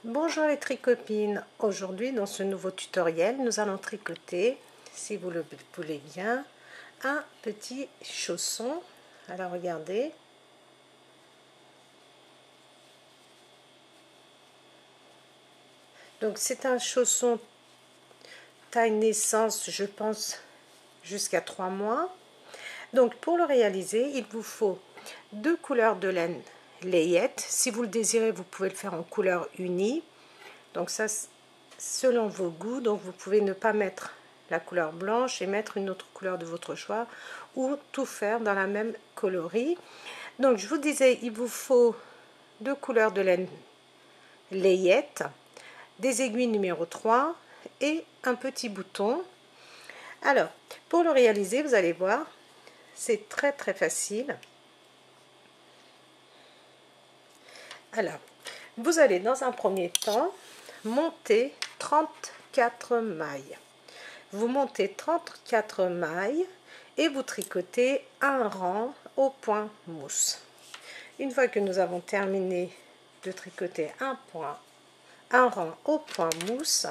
Bonjour les tricopines, aujourd'hui dans ce nouveau tutoriel nous allons tricoter, si vous le voulez bien, un petit chausson. Alors regardez, donc c'est un chausson taille naissance, je pense jusqu'à 3 mois. Donc pour le réaliser il vous faut 2 couleurs de laine layette. Si vous le désirez vous pouvez le faire en couleur unie, donc ça selon vos goûts, donc vous pouvez ne pas mettre la couleur blanche et mettre une autre couleur de votre choix, ou tout faire dans la même coloris. Donc je vous disais, il vous faut 2 couleurs de laine layette, des aiguilles numéro 3 et un petit bouton. Alors pour le réaliser, vous allez voir, c'est très facile. Alors vous allez dans un premier temps monter 34 mailles. Vous montez 34 mailles et vous tricotez un rang au point mousse. Une fois que nous avons terminé de tricoter un rang au point mousse,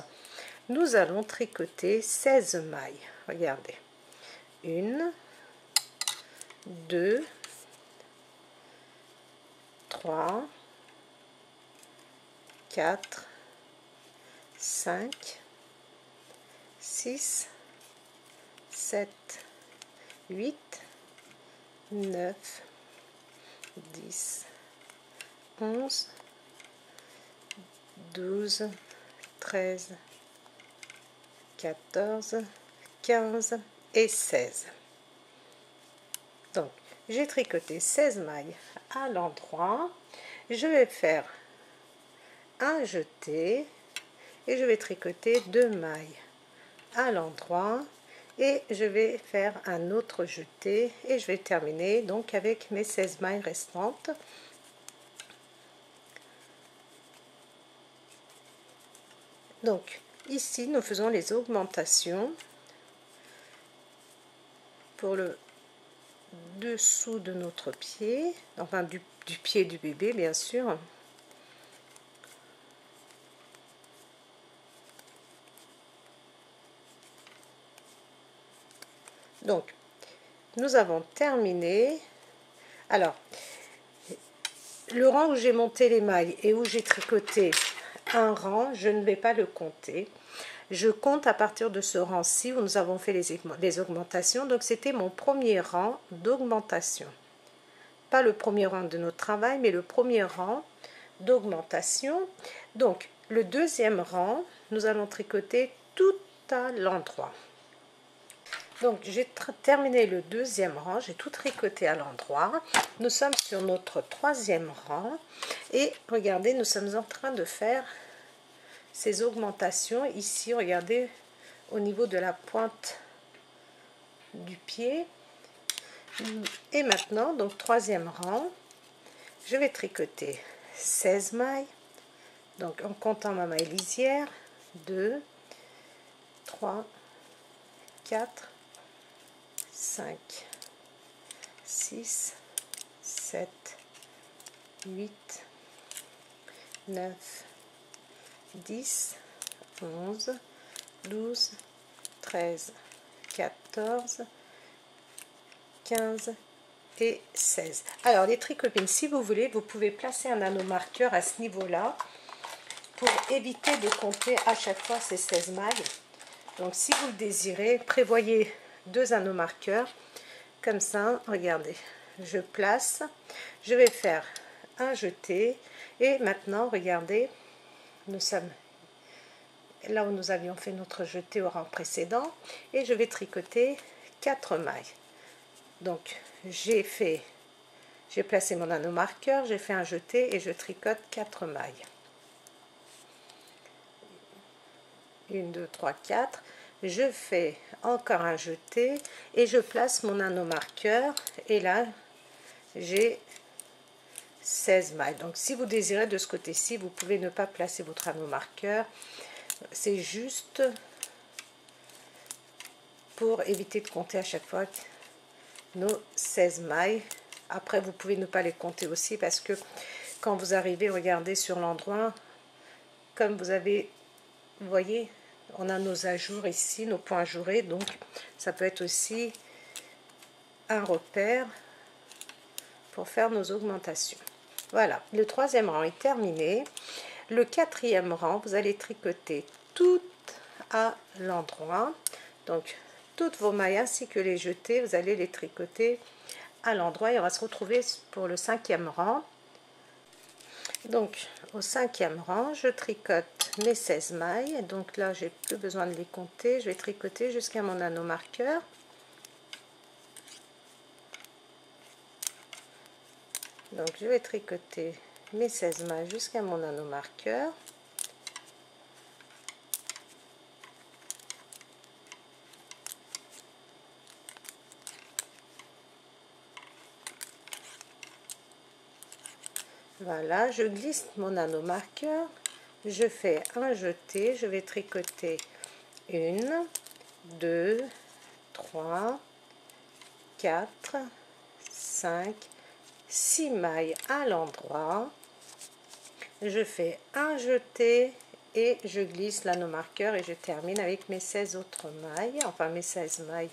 nous allons tricoter 16 mailles. Regardez, 1, 2, 3, 4, 5, 6, 7, 8, 9, 10, 11, 12, 13, 14, 15 et 16. Donc, j'ai tricoté 16 mailles à l'endroit. Je vais faire un jeté et je vais tricoter 2 mailles à l'endroit et je vais faire un autre jeté et je vais terminer donc avec mes 16 mailles restantes. Donc ici nous faisons les augmentations pour le dessous de notre pied, enfin du pied du bébé bien sûr. Donc nous avons terminé. Alors le rang où j'ai monté les mailles et où j'ai tricoté un rang, je ne vais pas le compter. Je compte à partir de ce rang-ci où nous avons fait les augmentations. Donc c'était mon premier rang d'augmentation. Pas le premier rang de notre travail, mais le premier rang d'augmentation. Donc le deuxième rang, nous allons tricoter tout à l'endroit. Donc j'ai terminé le deuxième rang, j'ai tout tricoté à l'endroit. Nous sommes sur notre troisième rang et regardez, nous sommes en train de faire ces augmentations ici. Regardez au niveau de la pointe du pied. Et maintenant, donc troisième rang, je vais tricoter 16 mailles. Donc en comptant ma maille lisière, 2, 3, 4, 5, 6, 7, 8, 9, 10, 11, 12, 13, 14, 15 et 16. Alors les tricopines, si vous voulez, vous pouvez placer un anneau marqueur à ce niveau-là pour éviter de compter à chaque fois ces 16 mailles. Donc si vous le désirez, prévoyez 2 anneaux marqueurs comme ça. Regardez, je place, je vais faire un jeté et maintenant regardez, nous sommes là où nous avions fait notre jeté au rang précédent et je vais tricoter 4 mailles. Donc j'ai placé mon anneau marqueur, j'ai fait un jeté et je tricote 4 mailles. 1, 2, 3, 4. Je fais encore un jeté et je place mon anneau marqueur et là j'ai 16 mailles. Donc si vous désirez de ce côté-ci, vous pouvez ne pas placer votre anneau marqueur. C'est juste pour éviter de compter à chaque fois nos 16 mailles. Après vous pouvez ne pas les compter aussi parce que quand vous arrivez, regardez sur l'endroit, comme vous voyez, on a nos ajours ici, nos points ajourés, donc ça peut être aussi un repère pour faire nos augmentations. Voilà, le troisième rang est terminé. Le quatrième rang, vous allez tricoter tout à l'endroit, donc toutes vos mailles ainsi que les jetées, vous allez les tricoter à l'endroit et on va se retrouver pour le cinquième rang. Donc au cinquième rang, je tricote mes 16 mailles, donc là j'ai plus besoin de les compter, je vais tricoter jusqu'à mon anneau marqueur. Donc je vais tricoter mes 16 mailles jusqu'à mon anneau marqueur. Voilà, je glisse mon anneau marqueur, je fais un jeté, je vais tricoter 1, 2, 3, 4, 5, 6 mailles à l'endroit. Je fais un jeté et je glisse l'anneau marqueur et je termine avec mes 16 autres mailles, enfin mes 16 mailles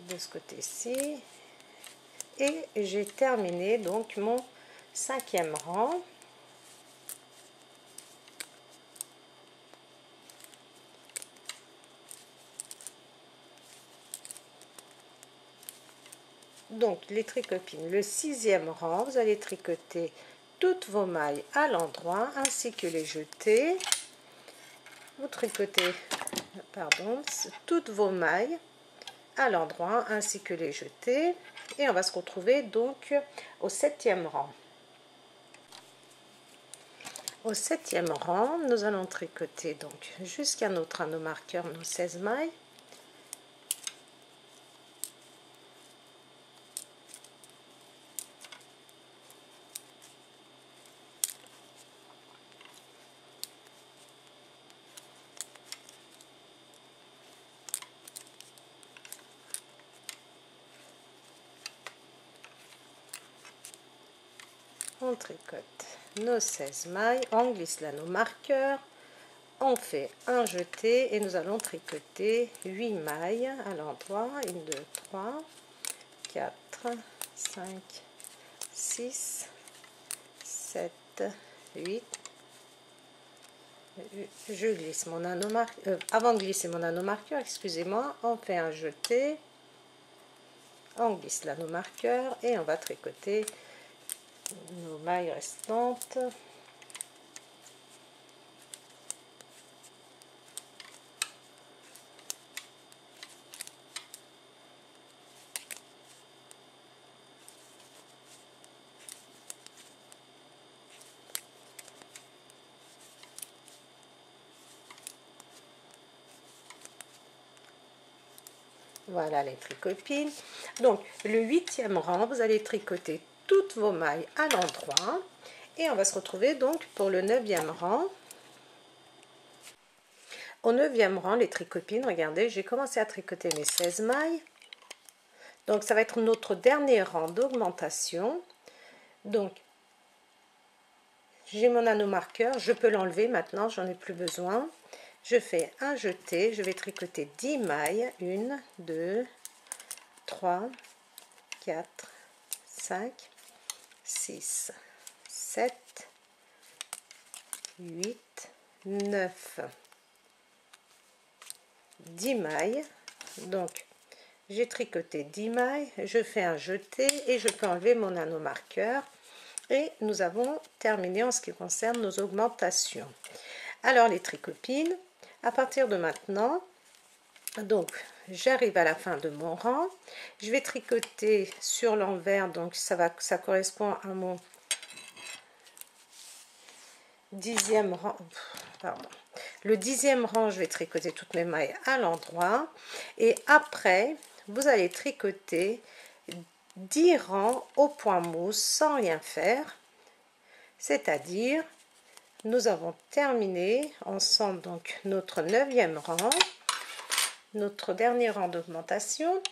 de ce côté-ci. Et j'ai terminé donc mon cinquième rang. Donc les tricopines, le sixième rang, vous allez tricoter toutes vos mailles à l'endroit ainsi que les jetées. Vous tricotez, pardon, toutes vos mailles à l'endroit ainsi que les jetées et on va se retrouver donc au septième rang. Au septième rang, nous allons tricoter donc jusqu'à notre anneau marqueur nos 16 mailles. On tricote nos 16 mailles, on glisse l'anneau marqueur, on fait un jeté et nous allons tricoter 8 mailles à l'endroit, 1, 2, 3, 4, 5, 6, 7, 8. Je glisse mon anneau marqueur, avant de glisser mon anneau marqueur, excusez-moi, on fait un jeté, on glisse l'anneau marqueur et on va tricoter nos mailles restantes. Voilà les tricopines. Donc le huitième rang, vous allez tricoter toutes vos mailles à l'endroit et on va se retrouver donc pour le neuvième rang. Au neuvième rang, les tricopines, regardez, j'ai commencé à tricoter mes 16 mailles. Donc ça va être notre dernier rang d'augmentation. Donc j'ai mon anneau marqueur, je peux l'enlever maintenant, j'en ai plus besoin. Je fais un jeté, je vais tricoter 10 mailles, 1, 2, 3, 4, 5, 6, 7, 8, 9, 10 mailles. Donc j'ai tricoté 10 mailles, je fais un jeté et je peux enlever mon anneau marqueur. Et nous avons terminé en ce qui concerne nos augmentations. Alors les tricopines, à partir de maintenant, donc j'arrive à la fin de mon rang, je vais tricoter sur l'envers, donc ça correspond à mon dixième rang, pardon. Le dixième rang, je vais tricoter toutes mes mailles à l'endroit et après vous allez tricoter 10 rangs au point mousse sans rien faire, c'est-à-dire nous avons terminé ensemble donc notre neuvième rang, notre dernier rang d'augmentation.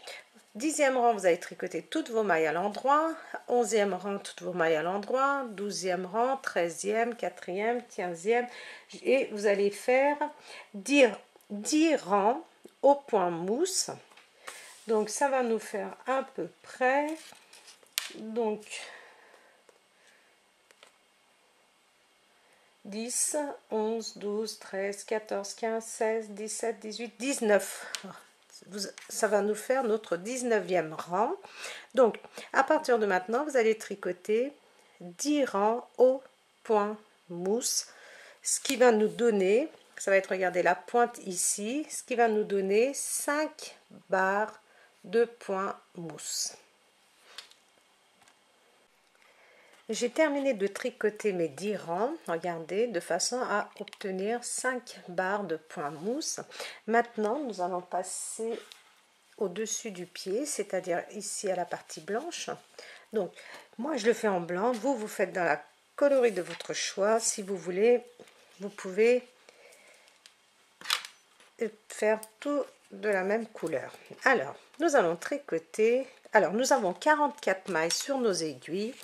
10e rang, vous allez tricoter toutes vos mailles à l'endroit, 11e rang, toutes vos mailles à l'endroit, 12e rang, 13e, 4e, 15e, et vous allez faire 10 rangs au point mousse. Donc ça va nous faire à peu près, donc 10, 11, 12, 13, 14, 15, 16, 17, 18, 19. Ça va nous faire notre 19e rang. Donc, à partir de maintenant, vous allez tricoter 10 rangs au point mousse, ce qui va nous donner, ça va être, regardez, la pointe ici, ce qui va nous donner 5 barres de point mousse. J'ai terminé de tricoter mes 10 rangs, regardez, de façon à obtenir 5 barres de point mousse. Maintenant, nous allons passer au-dessus du pied, c'est-à-dire ici à la partie blanche. Donc, moi je le fais en blanc, vous faites dans la coloris de votre choix. Si vous voulez, vous pouvez faire tout de la même couleur. Alors, nous allons tricoter. Alors, nous avons 44 mailles sur nos aiguilles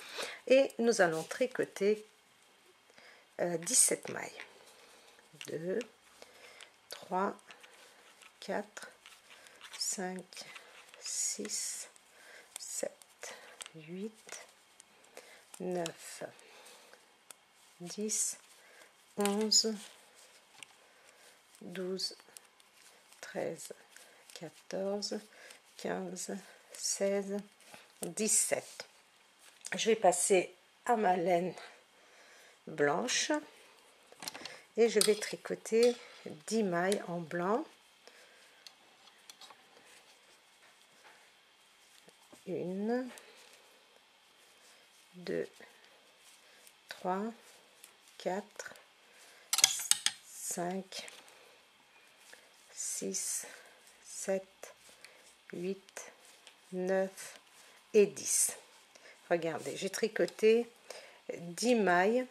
et nous allons tricoter 17 mailles. 2, 3, 4, 5, 6, 7, 8, 9, 10, 11, 12, 13, 14, 15, 16, 17. Je vais passer à ma laine blanche et je vais tricoter 10 mailles en blanc. 1, 2, 3, 4, 5, 6, 7, 8, 9 et 10. Regardez, j'ai tricoté 10 mailles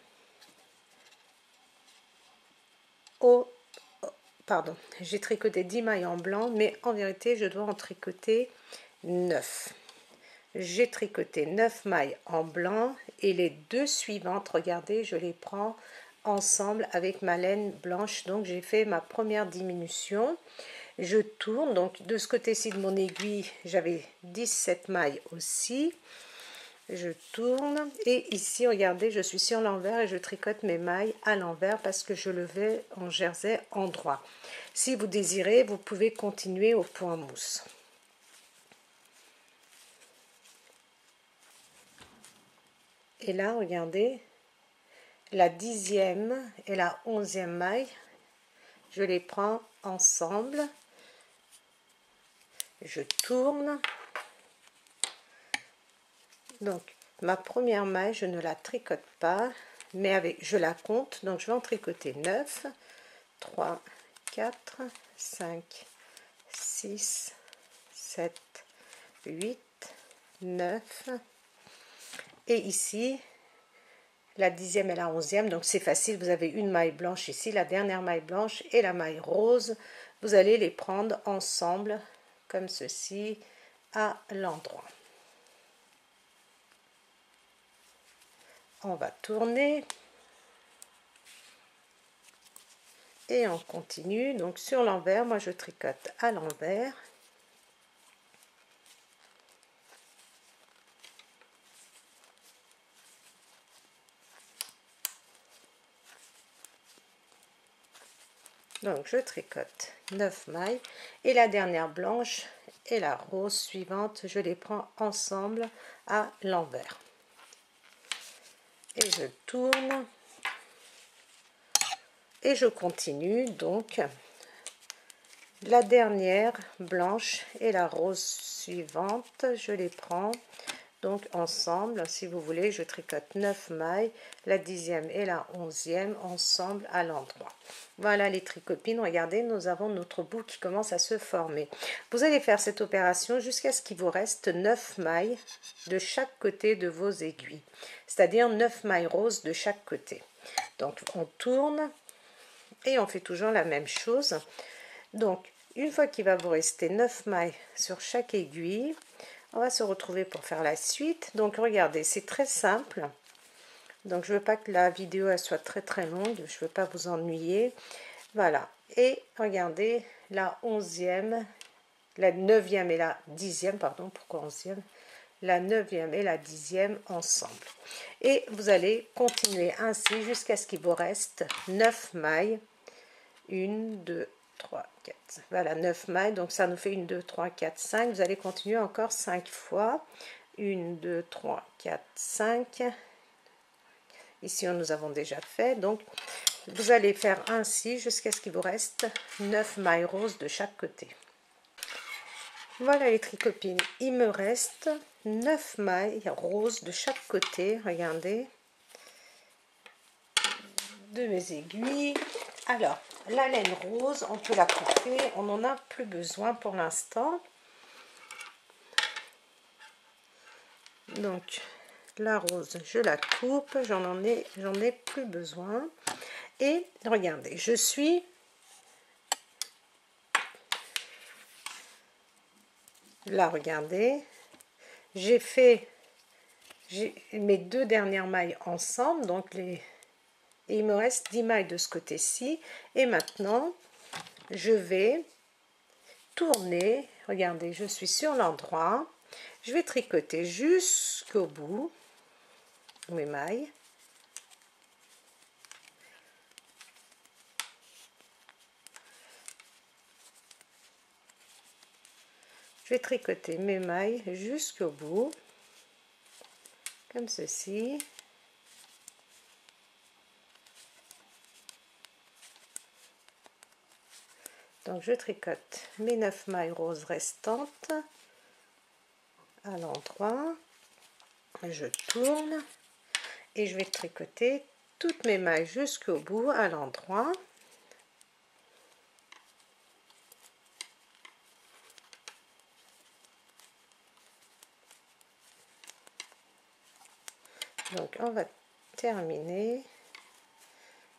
j'ai tricoté 10 mailles en blanc, mais en vérité, je dois en tricoter 9. J'ai tricoté 9 mailles en blanc et les deux suivantes, regardez, je les prends ensemble avec ma laine blanche. Donc j'ai fait ma première diminution, je tourne, donc de ce côté-ci de mon aiguille j'avais 17 mailles aussi, je tourne et ici regardez, je suis sur l'envers et je tricote mes mailles à l'envers parce que je le vais en jersey endroit. Si vous désirez, vous pouvez continuer au point mousse. Et là, regardez, la 10e et la 11e maille, je les prends ensemble, je tourne. Donc, ma première maille, je ne la tricote pas, mais je la compte. Donc, je vais en tricoter 9, 3, 4, 5, 6, 7, 8, 9. Et ici, la 10e et la 11e, donc c'est facile, vous avez une maille blanche ici, la dernière maille blanche et la maille rose, vous allez les prendre ensemble, comme ceci, à l'endroit. On va tourner. Et on continue, donc sur l'envers, moi je tricote à l'envers. Donc je tricote 9 mailles et la dernière blanche et la rose suivante, je les prends ensemble à l'envers. Et je tourne et je continue, donc la dernière blanche et la rose suivante, je les prends donc ensemble. Si vous voulez, je tricote 9 mailles, la 10e et la 11e ensemble à l'endroit. Voilà les tricopines, regardez, nous avons notre bout qui commence à se former. Vous allez faire cette opération jusqu'à ce qu'il vous reste 9 mailles de chaque côté de vos aiguilles, c'est-à-dire 9 mailles roses de chaque côté. Donc on tourne et on fait toujours la même chose. Donc une fois qu'il va vous rester 9 mailles sur chaque aiguille, on va se retrouver pour faire la suite. Donc regardez, c'est très simple. Donc je veux pas que la vidéo elle soit très longue, je veux pas vous ennuyer. Voilà, et regardez la 11e, la 9e et la 10e, pardon, pourquoi 11e, la 9e et la 10e ensemble. Et vous allez continuer ainsi jusqu'à ce qu'il vous reste 9 mailles. 1, 2, 3, 4. Voilà, 9 mailles. Donc ça nous fait 1, 2, 3, 4, 5. Vous allez continuer encore 5 fois. 1, 2, 3, 4, 5. Ici, nous avons déjà fait. Donc, vous allez faire ainsi jusqu'à ce qu'il vous reste 9 mailles roses de chaque côté. Voilà les tricopines. Il me reste 9 mailles roses de chaque côté. Regardez. De mes aiguilles. Alors, la laine rose, on peut la couper, on n'en a plus besoin pour l'instant. Donc, la rose, je la coupe, j'en ai plus besoin. Et regardez, je suis là, regardez, j'ai fait mes 2 dernières mailles ensemble, donc et il me reste 10 mailles de ce côté-ci. Et maintenant, je vais tourner. Regardez, je suis sur l'endroit. Je vais tricoter jusqu'au bout mes mailles. Je vais tricoter mes mailles jusqu'au bout, comme ceci. Donc je tricote mes 9 mailles roses restantes à l'endroit, je tourne et je vais tricoter toutes mes mailles jusqu'au bout à l'endroit. Donc on va terminer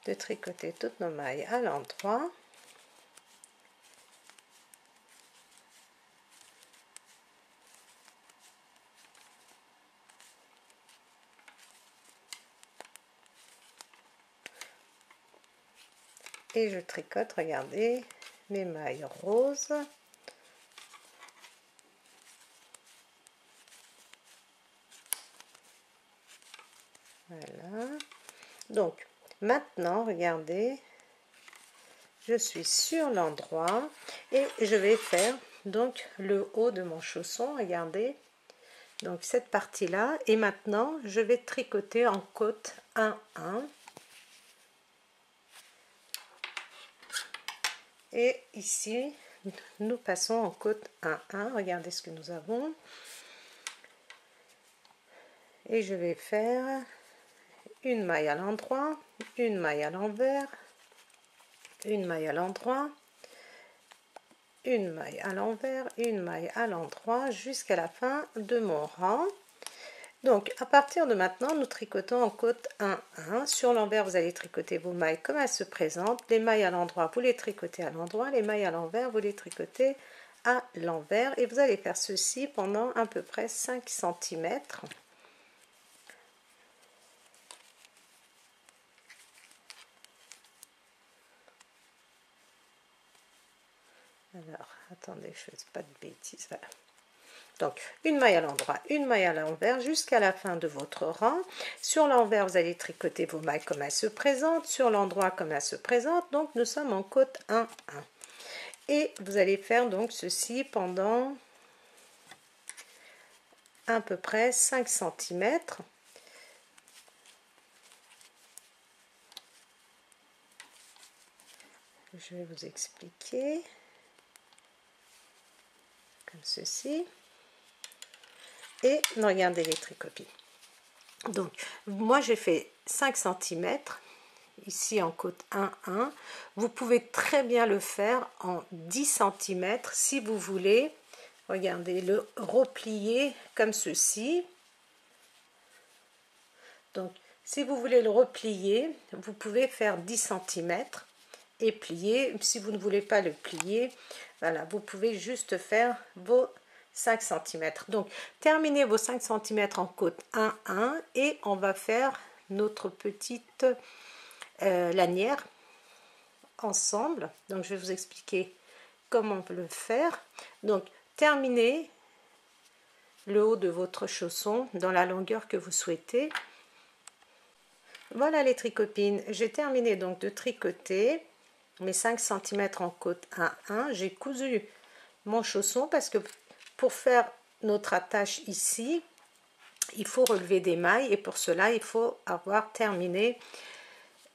de tricoter toutes nos mailles à l'endroit. Et je tricote, regardez, mes mailles roses. Voilà. Donc, maintenant, regardez, je suis sur l'endroit et je vais faire donc le haut de mon chausson, regardez. Donc, cette partie-là. Et maintenant, je vais tricoter en côte 1-1. Et ici, nous passons en côte 1-1. Regardez ce que nous avons. Et je vais faire une maille à l'endroit, une maille à l'envers, une maille à l'endroit, une maille à l'envers, une maille à l'endroit jusqu'à la fin de mon rang. Donc à partir de maintenant, nous tricotons en côte 1-1. Sur l'envers, vous allez tricoter vos mailles comme elles se présentent. Les mailles à l'endroit, vous les tricotez à l'endroit. Les mailles à l'envers, vous les tricotez à l'envers. Et vous allez faire ceci pendant à peu près 5 cm. Alors, attendez, je ne fais pas de bêtises. Voilà. Donc, une maille à l'endroit, une maille à l'envers jusqu'à la fin de votre rang. Sur l'envers, vous allez tricoter vos mailles comme elles se présentent. Sur l'endroit, comme elles se présentent. Donc, nous sommes en côte 1-1. Et vous allez faire donc ceci pendant à peu près 5 cm. Je vais vous expliquer. Comme ceci. Et regardez les tricopines. Donc, moi j'ai fait 5 cm ici en côte 1-1. Vous pouvez très bien le faire en 10 cm si vous voulez. Regardez, le replier comme ceci. Donc, si vous voulez le replier, vous pouvez faire 10 cm et plier. Si vous ne voulez pas le plier, Voilà, vous pouvez juste faire vos 5 cm. Donc, terminez vos 5 cm en côte 1 et on va faire notre petite lanière ensemble. Donc, je vais vous expliquer comment on peut le faire. Donc, terminez le haut de votre chausson dans la longueur que vous souhaitez. Voilà les tricopines, j'ai terminé donc de tricoter mes 5 cm en côte 1. J'ai cousu mon chausson parce que pour faire notre attache ici, il faut relever des mailles et pour cela il faut avoir terminé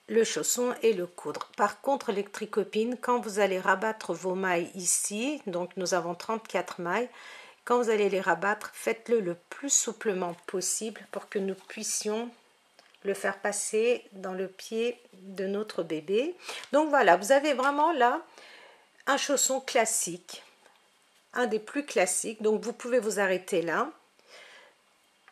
le chausson et le coudre. Par contre les tricopines, quand vous allez rabattre vos mailles ici, donc nous avons 34 mailles, quand vous allez les rabattre, faites-le le plus souplement possible pour que nous puissions le faire passer dans le pied de notre bébé. Donc voilà, vous avez vraiment là un chausson classique, un des plus classiques. Donc vous pouvez vous arrêter là.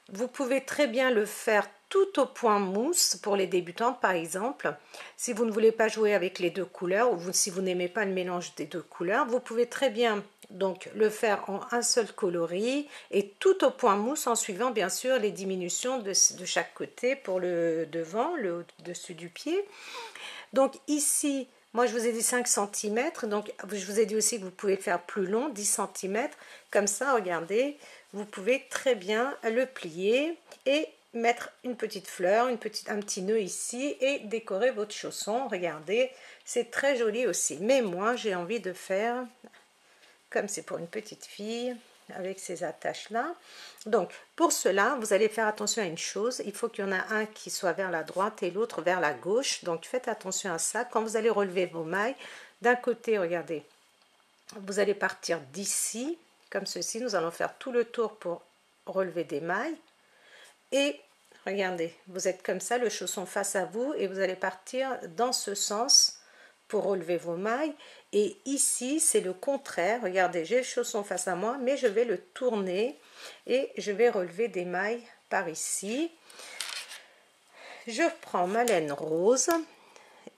Vous pouvez très bien le faire tout au point mousse pour les débutantes par exemple. Si vous ne voulez pas jouer avec les deux couleurs ou si vous n'aimez pas le mélange des deux couleurs, vous pouvez très bien donc le faire en un seul coloris et tout au point mousse en suivant bien sûr les diminutions de chaque côté pour le devant, le dessus du pied. Donc ici, moi je vous ai dit 5 cm, donc je vous ai dit aussi que vous pouvez le faire plus long, 10 cm. Comme ça, regardez, vous pouvez très bien le plier et mettre une petite fleur, un petit nœud ici et décorer votre chausson. Regardez, c'est très joli aussi. Mais moi, j'ai envie de faire, comme c'est pour une petite fille, avec ces attaches là. Donc pour cela vous allez faire attention à une chose, il faut qu'il y en a un qui soit vers la droite et l'autre vers la gauche, donc faites attention à ça. Quand vous allez relever vos mailles d'un côté, regardez, vous allez partir d'ici comme ceci, nous allons faire tout le tour pour relever des mailles et regardez, vous êtes comme ça, le chausson face à vous et vous allez partir dans ce sens pour relever vos mailles. Et ici c'est le contraire, regardez, j'ai le chausson face à moi mais je vais le tourner et je vais relever des mailles par ici. Je prends ma laine rose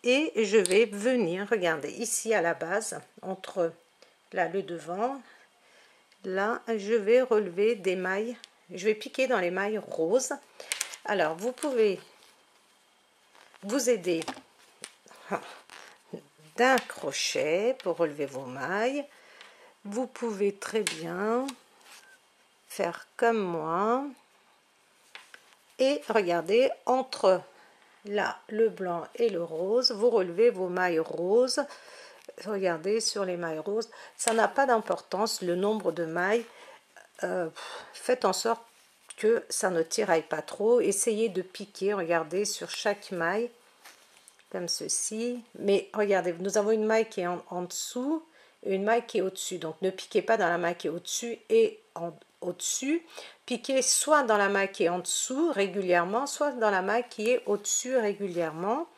et je vais venir, regardez, ici à la base, entre là le devant, là je vais relever des mailles, je vais piquer dans les mailles roses. Alors vous pouvez vous aider d'un crochet pour relever vos mailles. Vous pouvez très bien faire comme moi et regardez, entre là le blanc et le rose, vous relevez vos mailles roses. Regardez, sur les mailles roses, ça n'a pas d'importance le nombre de mailles, faites en sorte que ça ne tiraille pas trop, essayez de piquer, regardez, sur chaque maille comme ceci. Mais regardez, nous avons une maille qui est en dessous et une maille qui est au-dessus, donc ne piquez pas dans la maille qui est au-dessus et au-dessus, piquez soit dans la maille qui est en dessous régulièrement, soit dans la maille qui est au-dessus régulièrement,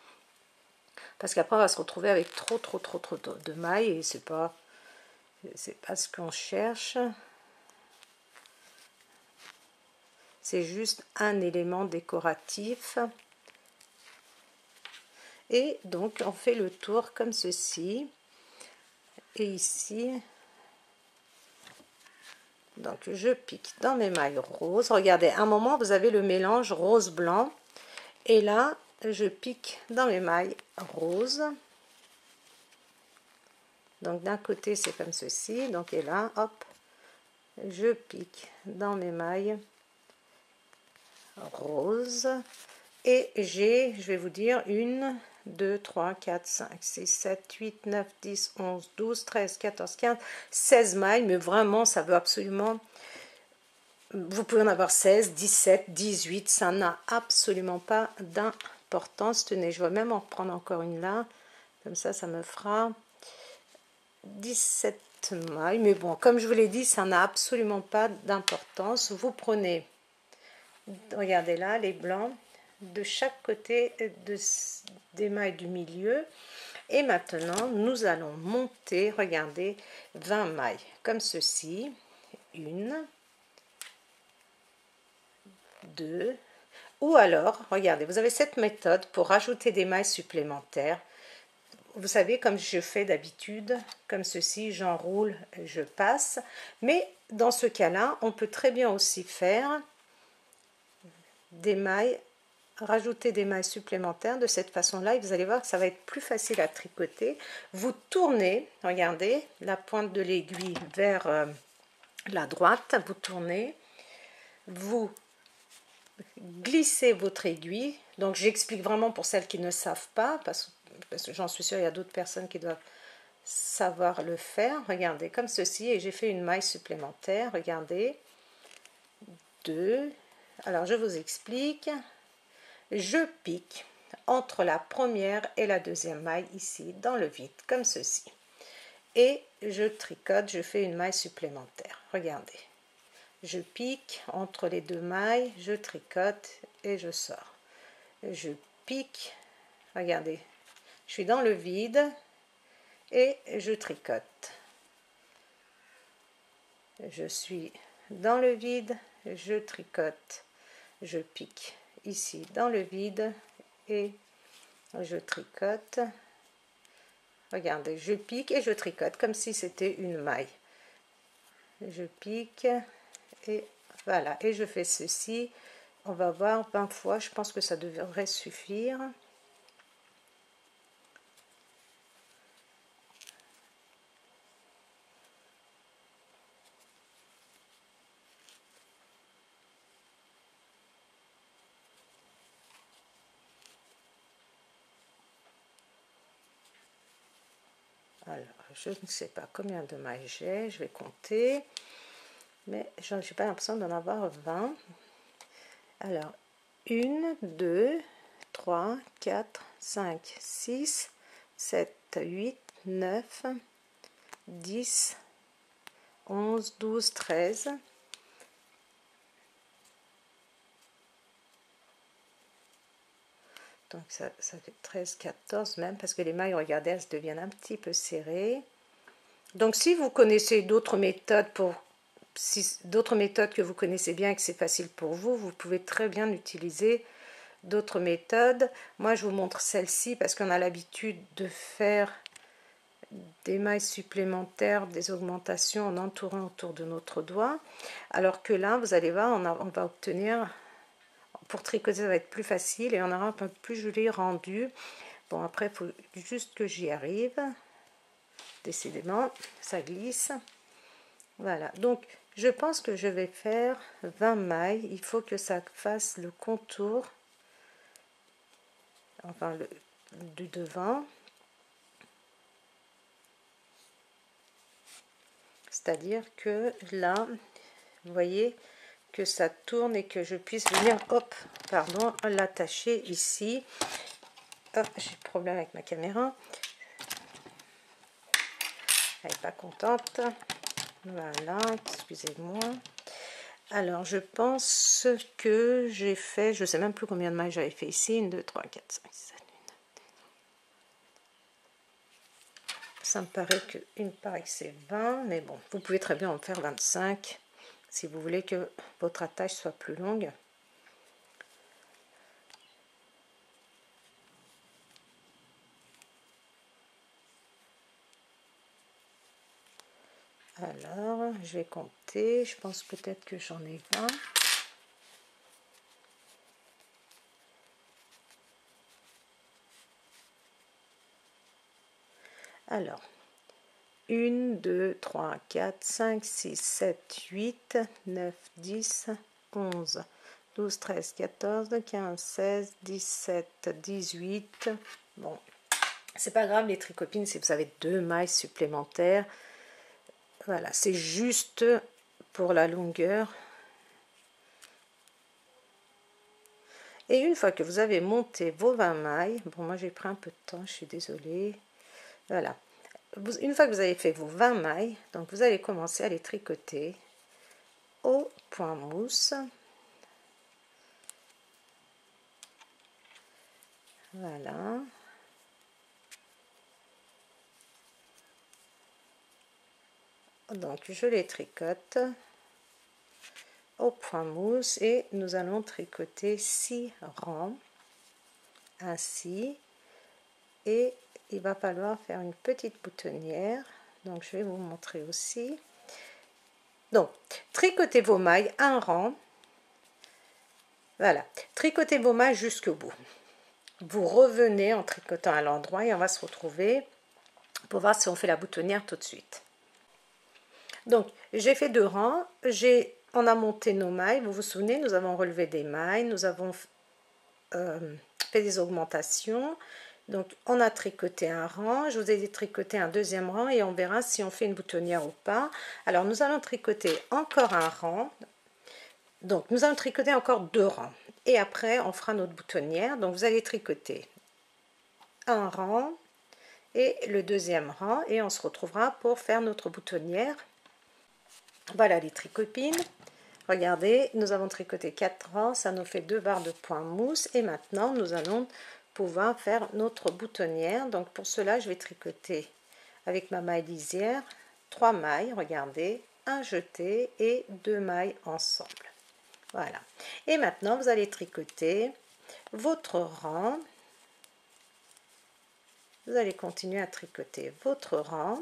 parce qu'après on va se retrouver avec trop de mailles et c'est pas ce qu'on cherche. C'est juste un élément décoratif. Et donc on fait le tour comme ceci. Et ici, donc je pique dans mes mailles roses. Regardez, à un moment vous avez le mélange rose blanc et là je pique dans mes mailles roses. Donc d'un côté c'est comme ceci, donc et là hop, je pique dans mes mailles roses et j'ai, je vais vous dire, 1 2 3 4 5 6 7 8 9 10 11 12 13 14 15 16 mailles, mais vraiment ça veut absolument, vous pouvez en avoir 16 17 18, ça n'a absolument pas d'importance. Tenez, je vais même en prendre encore une là, comme ça me fera 17 mailles, mais bon, comme je vous l'ai dit, ça n'a absolument pas d'importance. Vous prenez, regardez là, les blancs de chaque côté des mailles du milieu et maintenant nous allons monter, regardez, 20 mailles comme ceci, 1 2, ou alors regardez, vous avez cette méthode pour rajouter des mailles supplémentaires. vous savez, comme je fais d'habitude, comme ceci, j'enroule, je passe. Mais dans ce cas-là, on peut très bien aussi faire des mailles, rajouter des mailles supplémentaires de cette façon-là, et vous allez voir que ça va être plus facile à tricoter. Vous tournez, regardez, la pointe de l'aiguille vers la droite, vous tournez, vous glissez votre aiguille. Donc j'explique vraiment pour celles qui ne savent pas, parce que j'en suis sûre, il y a d'autres personnes qui doivent savoir le faire. Regardez, comme ceci, et j'ai fait une maille supplémentaire, regardez, 2. Alors je vous explique. Je pique entre la première et la deuxième maille ici dans le vide comme ceci, et je tricote, je fais une maille supplémentaire. Regardez, je pique entre les deux mailles, je tricote et je sors. Je pique, regardez, je suis dans le vide et je tricote. Je suis dans le vide, je tricote, je pique ici dans le vide et je tricote. Regardez, je pique et je tricote comme si c'était une maille. Je pique et voilà, et je fais ceci, on va voir 20 fois, je pense que ça devrait suffire. Alors, je ne sais pas combien de mailles j'ai, je vais compter, mais je n'ai pas l'impression d'en avoir 20. Alors, 1, 2, 3, 4, 5, 6, 7, 8, 9, 10, 11, 12, 13. Donc ça fait 13, 14 même, parce que les mailles, regardez, elles deviennent un petit peu serrées. Donc si vous connaissez d'autres méthodes d'autres méthodes que vous connaissez bien et que c'est facile pour vous, vous pouvez très bien utiliser d'autres méthodes. Moi je vous montre celle-ci parce qu'on a l'habitude de faire des mailles supplémentaires, des augmentations en entourant autour de notre doigt, alors que là vous allez voir, on va obtenir, pour tricoter ça va être plus facile et on aura un peu plus joli rendu. Bon, après il faut juste que j'y arrive, décidément ça glisse. Voilà, donc je pense que je vais faire 20 mailles. Il faut que ça fasse le contour, enfin du devant, c'est-à-dire que là vous voyez que ça tourne et que je puisse venir, hop, pardon, l'attacher ici. Hop, j'ai problème avec ma caméra, elle n'est pas contente. Voilà, excusez-moi. Alors je pense que j'ai fait, je sais même plus combien de mailles j'avais fait ici, 1, 2, 3, 4, 5, 6, 7, 8, 9. Ça me paraît que il me paraît que c'est 20, mais bon, vous pouvez très bien en faire 25 si vous voulez que votre attache soit plus longue. Alors, je vais compter, je pense peut-être que j'en ai 20. Alors, 1, 2, 3, 4, 5, 6, 7, 8, 9, 10, 11, 12, 13, 14, 15, 16, 17, 18. Bon, c'est pas grave les tricopines si vous avez 2 mailles supplémentaires. Voilà, c'est juste pour la longueur. Et une fois que vous avez monté vos 20 mailles, bon moi j'ai pris un peu de temps, je suis désolée. Voilà, une fois que vous avez fait vos 20 mailles, donc vous allez commencer à les tricoter au point mousse. Voilà. Donc je les tricote au point mousse et nous allons tricoter 6 rangs ainsi, et il va falloir faire une petite boutonnière. Donc je vais vous montrer aussi. Donc tricotez vos mailles un rang. Voilà, tricotez vos mailles jusqu'au bout. Vous revenez en tricotant à l'endroit et on va se retrouver pour voir si on fait la boutonnière tout de suite. Donc j'ai fait 2 rangs, on a monté nos mailles, vous vous souvenez, nous avons relevé des mailles, nous avons fait des augmentations. Donc on a tricoté un rang, je vous ai dit tricoter un deuxième rang et on verra si on fait une boutonnière ou pas. Alors nous allons tricoter encore un rang, donc nous allons tricoter encore 2 rangs et après on fera notre boutonnière. Donc vous allez tricoter un rang et le deuxième rang et on se retrouvera pour faire notre boutonnière. Voilà les tricopines, regardez, nous avons tricoté 4 rangs, ça nous fait 2 barres de point mousse et maintenant nous allons pouvoir faire notre boutonnière. Donc pour cela je vais tricoter avec ma maille lisière 3 mailles, regardez, un jeté et 2 mailles ensemble. Voilà, et maintenant vous allez tricoter votre rang, vous allez continuer à tricoter votre rang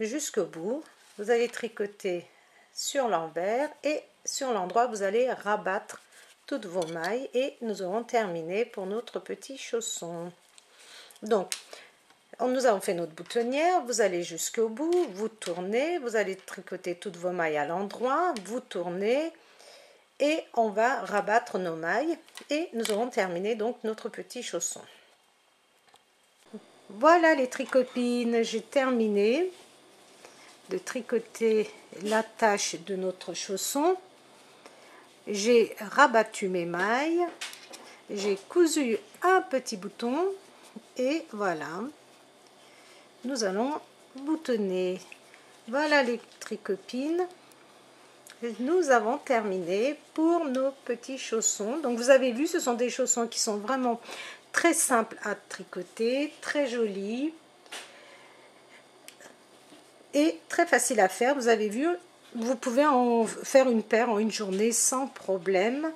jusqu'au bout. Vous allez tricoter sur l'envers et sur l'endroit vous allez rabattre toutes vos mailles et nous aurons terminé pour notre petit chausson. Donc nous avons fait notre boutonnière, vous allez jusqu'au bout, vous tournez, vous allez tricoter toutes vos mailles à l'endroit, vous tournez et on va rabattre nos mailles et nous aurons terminé donc notre petit chausson. Voilà les tricopines, j'ai terminé de tricoter l'attache de notre chausson. J'ai rabattu mes mailles, j'ai cousu un petit bouton et voilà, nous allons boutonner. Voilà les tricopines, nous avons terminé pour nos petits chaussons. Donc vous avez vu, ce sont des chaussons qui sont vraiment très simples à tricoter, très jolis et très facile à faire. Vous avez vu, vous pouvez en faire une paire en une journée sans problème.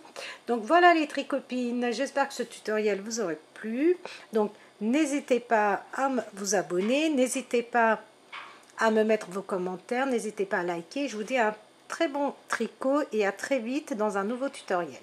Donc voilà les tricopines, j'espère que ce tutoriel vous aurait plu. Donc n'hésitez pas à vous abonner, n'hésitez pas à me mettre vos commentaires, n'hésitez pas à liker. Je vous dis un très bon tricot et à très vite dans un nouveau tutoriel.